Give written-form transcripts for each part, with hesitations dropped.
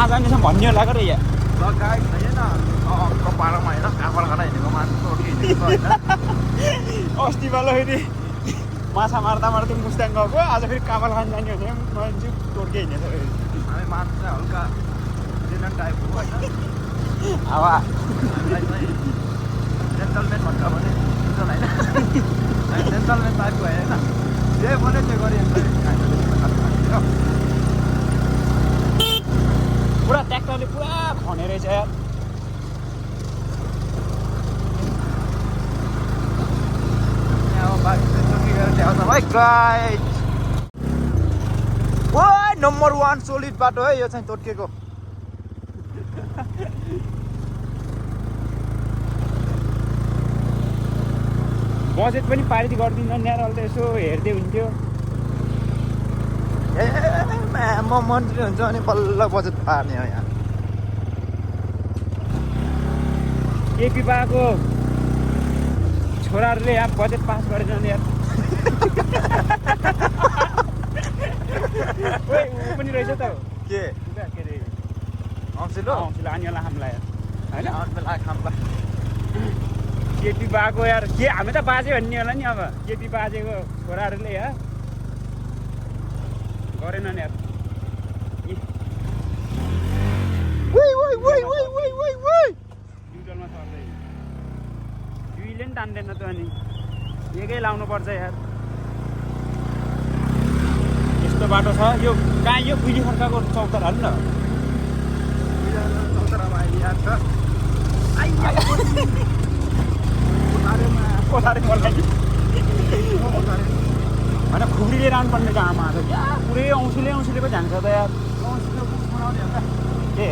कहाँ जानेछ भन्ने होला रे यहाँ गाइड छैन कपालमा होइन काफल खाना हिँडेको मान्छे हिँडेको होइन अस्ति वाला फेरि माछा मार्दा मार्दै मुस्ताङ गएको आज फेरि काफल खान जाने भने मान्छे टोड्के हिँडेछ हामी मान्छे चाहिँ हल्का जेनरल टाइपको होइन अब हामीलाई चाहिँ जेन्टलमेन भन्छ भने हुन्छ होइन जेन्टलमेन टाइपको होइन जे भने त्यो गरिहाल्छ पुरा ट्र्याक्टरले पुरा खने रहेछ यार नम्बर 1 सोलिड बाटो है यो चाहिँ तोड्केको बजेट पनि पारित गरिदिनु नि यार अहिले त यसो हेर्दै हुन्थ्यो ए म मन्त्री हुन्छ अनि बल्ल बजेट पार्ने हो यहाँ केपी बाको छोराहरूले यहाँ बजेट पास गरेछन् नि यार ऊ पनि रहेछ त के अरे औँसिलो आनिवाला हामीलाई होइन बेला खाम्ला केपी बाको यार के हामी त बाजे भन्ने होला नि अब केपी बाजेको छोराहरूले यार गरेनन् यार न्युट्रलमा सर्दै दुईले नि तान्दैन त अनि एकै लाउनुपर्छ यार यस्तो बाटो छ यो कहाँ यो बुझी खर्काको चौतारा हो नि चौतारामा आइहाल्छ होइन खुब्रीले राख्नुपर्ने आमा छ क्या पुरै औँसीले पो झान्छ त यार के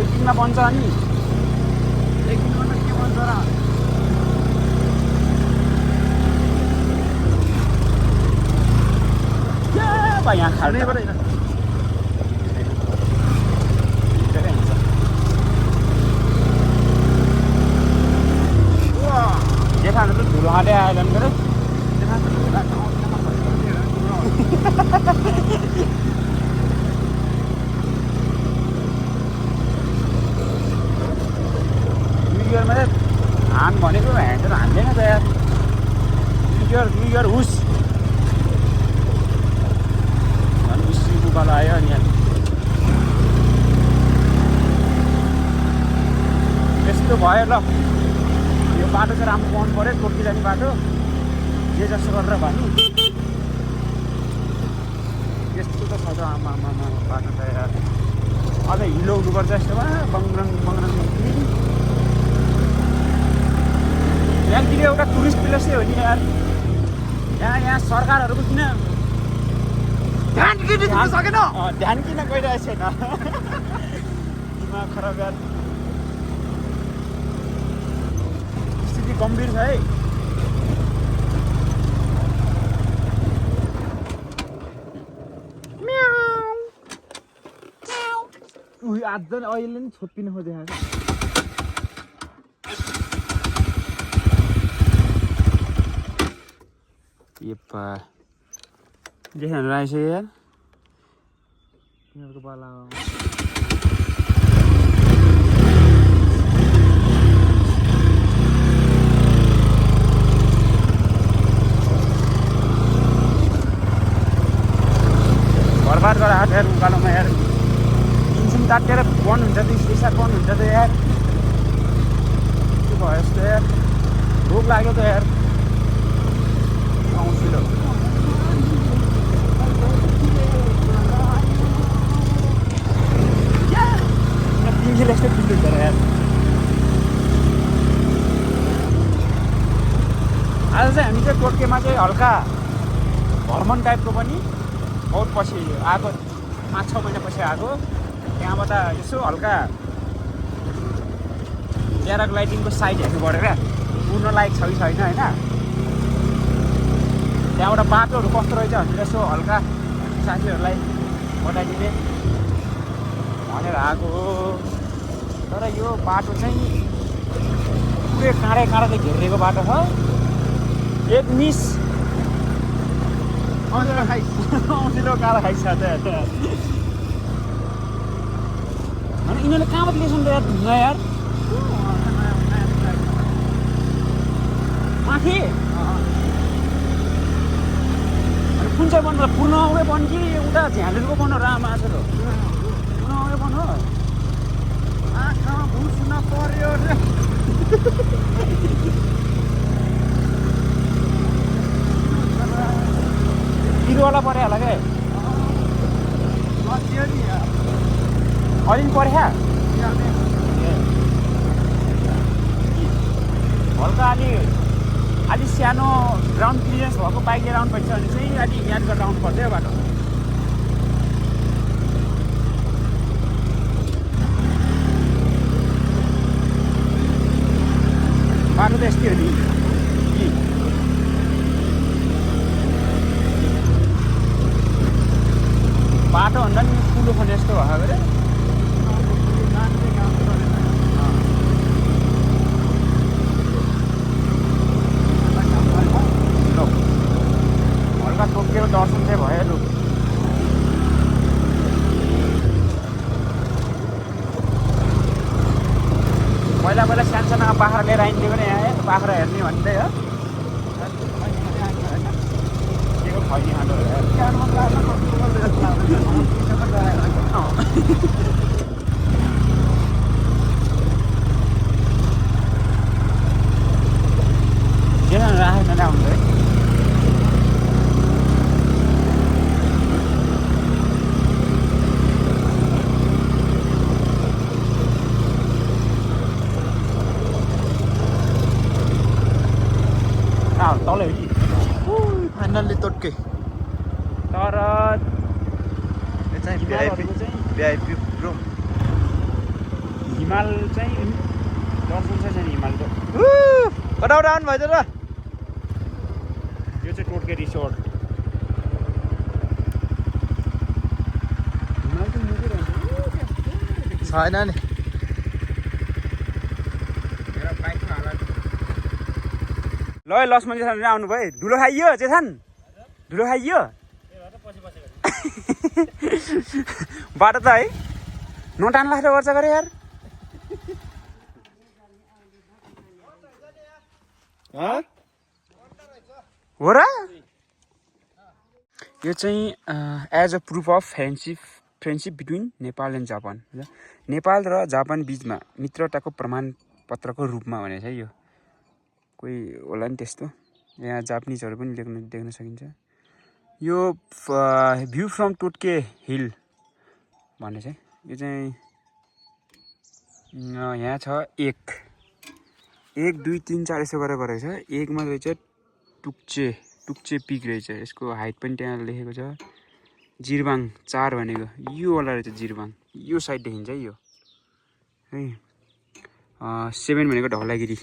एक दिनमा बन्छ अनि एक दिनमा त के भन्छ र यहाँ खाने जेठानु त धुलो हाले आएन के न्युइयरमा चाहिँ हान भनेको ह्यान्डल हान्दैन त यार न्युइयर हुस झन् उसी उकालो आयो अनि यहाँ यस्तो भयो ल यो बाटो चाहिँ राम्रो पाउनु पऱ्यो टोकी जाने बाटो जे जस्तो गरेर भन्नु यस्तो त छ त आमा बाटो त यार अझ हिलो हुनुपर्छ यस्तोमा बङरङ यहाँतिर एउटा टुरिस्ट प्लेसै हो नि यार यहाँ सरकारहरूको किन ध्यान किन दिन सकेन ध्यान किन गइरहेको छैन दिमाग खराब यार स्थिति गम्भीर छ है आज अहिले नि छोप्पिनु खोजेको यप्पा देख्नु रहेछ यार तिनीहरूको पाला बर्बाद गरेर आएको यार उकालोमा यार इन्जिन तातेर बन्द हुन्छ त स्टेसन बन्द हुन्छ त यार के भयो यस्तो यार भोक लाग्यो त यार आउँछु तिमीले यस्तो फिल हुन्छ यार आज चाहिँ हामी चाहिँ टोटकेमा चाहिँ हल्का भ्रमण टाइपको पनि बहुत पछि आएको 5-6 महिनापछि आएको त्यहाँबाट यसो हल्का प्याराग्लाइडिङको साइड हेर्नु पऱ्यो क्या उड्न लायक छ कि छैन होइन त्यहाँबाट बाटोहरू कस्तो रहेछ भनेर यसो हल्का साथीहरूलाई बताइदिने भनेर आएको हो तर यो बाटो चाहिँ पुरै काँडै काँडाले घेरिएको बाटो छ एक मिस औँसीलो खाइ औँसीलो काँडा खाइसक्छ अनि यिनीहरूले कहाँबाट लिएछन् त यार ढुङ्गा यार माथि अनि कुन चाहिँ बन्नु पूर्णमै बन कि उता झ्यालेको बन राम आछरो पूर्णमै बन हो आँखामा भुस्न पर्यो रे पिरोवाला पऱ्यो होला क्या लग्यो नि अलि पऱ्यो हल्का अलि सानो ग्राउन्ड क्लियरेन्स भएको बाइक लिएर आउनुपर्छ भने चाहिँ अलि याद गरेर आउनु पर्छ बाटो बाटो त यस्तै हो नि बाटो भन्दा नि ठुलो फोन यस्तो भएको अरे हल्का टोकिएको दर्शन चाहिँ भयो लु पहिला पहिला सानसानो बाख्रा लिएर आइन्थ्यो भने यहाँ बाख्रा हेर्ने भन्दै हो के को खैनी खाँदो किन राखेको नआउनु है तलै हो कि फाइनल्ली तोड्के तर यो चाहिँ भिआइपी रुम हिमाल चाहिँ दर्शन चाहिँ छैन हिमालको कताबाट आउनु भएछ र यो चाहिँ टोटके रिसोर्ट हिमाल चाहिँ मुकै रहन्छ छैन नि मेरो बाइकमा हालत ल लक्ष्मण जेठान आउनु भयो धुलो खाइयो जेठान धुलो खाइयो बाटो त है नटान लाग्छ गर्छ गरे यार हो र यो चाहिँ as a proof of friendship between Nepal and Japan Nepal र जापान बिचमा मित्रताको प्रमाणपत्रको रूपमा भने चाहिँ यो कोही होला नि त्यस्तो यहाँ जापानिजहरू पनि देख्न सकिन्छ यो भ्यू फ्रम टोटके हिल भन्ने चाहिँ यो चाहिँ यहाँ छ 1 2 3 4 यसो गरेर गरेको छ एकमा रहेछ टुक्चे पिक रहेछ यसको हाइट पनि त्यहाँ लेखेको छ जिरबाङ 4 भनेको यो वाला रहेछ जिरबाङ यो साइड देखिन्छ है यो है 7 भनेको धौलागिरी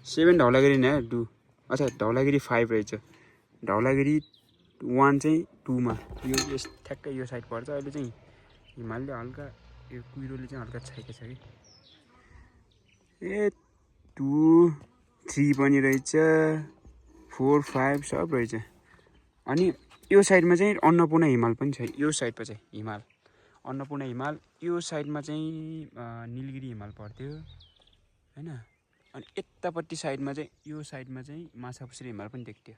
7 धौलागिरी नै 2 अच्छा धौलागिरी 5 रहेछ धौलागिरी 1 चाहिँ 2 मा यो ठ्याक्कै यो साइड पर्छ अहिले चाहिँ हिमालले हल्का यो कुहिरोले चाहिँ हल्का छाइएको छ कि ए 2 3 पनि रहेछ 4 5 सब रहेछ अनि यो साइडमा चाहिँ अन्नपूर्ण हिमाल पनि छ यो साइडमा चाहिँ हिमाल अन्नपूर्ण हिमाल यो साइडमा चाहिँ नीलगिरी हिमाल पर्थ्यो हैन अनि यतापट्टि साइडमा चाहिँ यो साइडमा चाहिँ माछापुछ्रे हिमाल पनि देख्थ्यो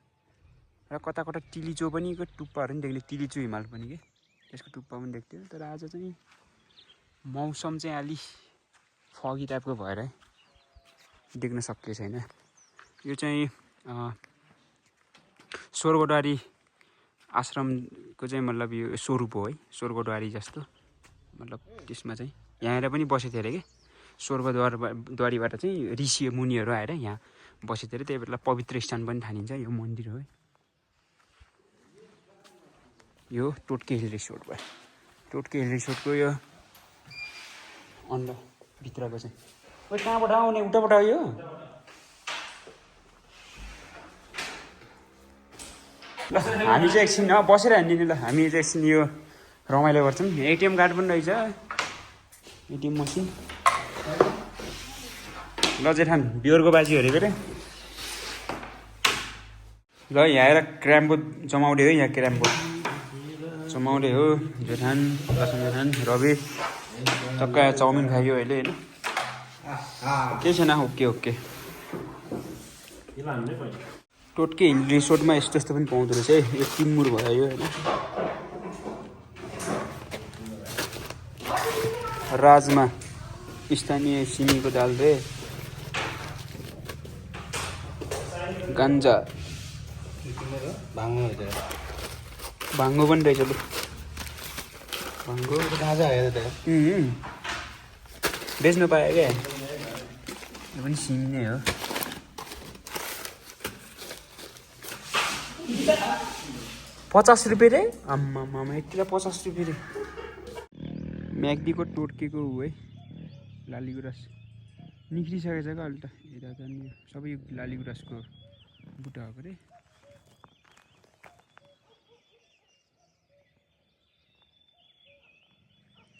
र कता कता तिलिचो पनि टुप्पाहरू पनि देख्ने तिलिचो हिमाल पनि के त्यसको टुप्पा पनि देख्थ्यो तर आज चाहिँ मौसम चाहिँ अलि फगी टाइपको भएर देख्न सकिएको छैन यो चाहिँ स्वर्गद्वारी आश्रमको चाहिँ मतलब यो स्वरूप हो है स्वर्गद्वारी जस्तो मतलब त्यसमा चाहिँ यहाँ पनि बसेको थियो अरे कि स्वर्गद्वारीबाट चाहिँ ऋषि मुनिहरू आएर यहाँ बसेको थियो अरे त्यही भएर पवित्र स्थान पनि ठानिन्छ यो मन्दिर हो है यो टोटके हिल रिसोर्ट भयो टोटके हिल रिसोर्टको यो अन्त भित्रको चाहिँ खोइ कहाँबाट आउने उताबाट आयो ल हामी चाहिँ एकछिन बसेर हान्दिने ल हामी चाहिँ एकछिन यो रमाइलो गर्छौँ एटिएम कार्ड पनि रहेछ एटिएम मसिन ल जेठान बिहोरको बाजी हेरेको अरे ल यहाँ आएर क्राम्बोट जमाउने हो यहाँ क्राम्बोट जमाउने हो जेठान लक्ष्मी जेठान रवि टक्का चाउमिन खायो अहिले होइन केही छैन ओके ओके टोटके हिल रिसोर्टमा यस्तो यस्तो पनि पाउँदो रहेछ है यो टिमुर भयो यो होइन राजमा स्थानीय सिमीको दाल रे गान्जा भाङ्गो पनि रहेछ लु भाङ्गो गाँजा बेच्नु पायो क्या यो पनि सिमी नै हो 50 रुपियाँ रे आम्मा यतिलाई 50 रुपियाँ रे म्याग्दीको टोटकेको ऊ है लाली गुराँस निक्रिसकेछ क्या अहिले त यता त नि सबै लाली गुराँसको बुट्टा भएको रे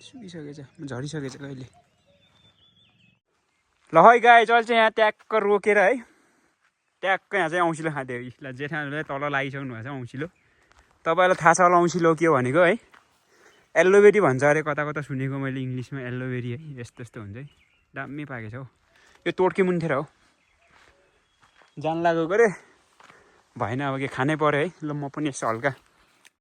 सुकिसकेछ झरिसकेछ कहिले ल है गाई चल चाहिँ यहाँ ट्याक्क रोकेर है ट्याक्क यहाँ चाहिँ औँसिलो खाँदियो ल जेठाहरूले तल लागिसक्नु भएको छ औँसिलो तपाईँलाई थाहा छ होला औँसिलो के हो भनेको है एलोबेरी भन्छ अरे कता कता सुनेको मैले इङ्ग्लिसमा एलोबेरी है यस्तो यस्तो हुन्छ है दामी पाकेछ हौ यो टोटके मुन्थेर हो जान लागेको रे भएन अब के खानै पऱ्यो है ल म पनि यसो हल्का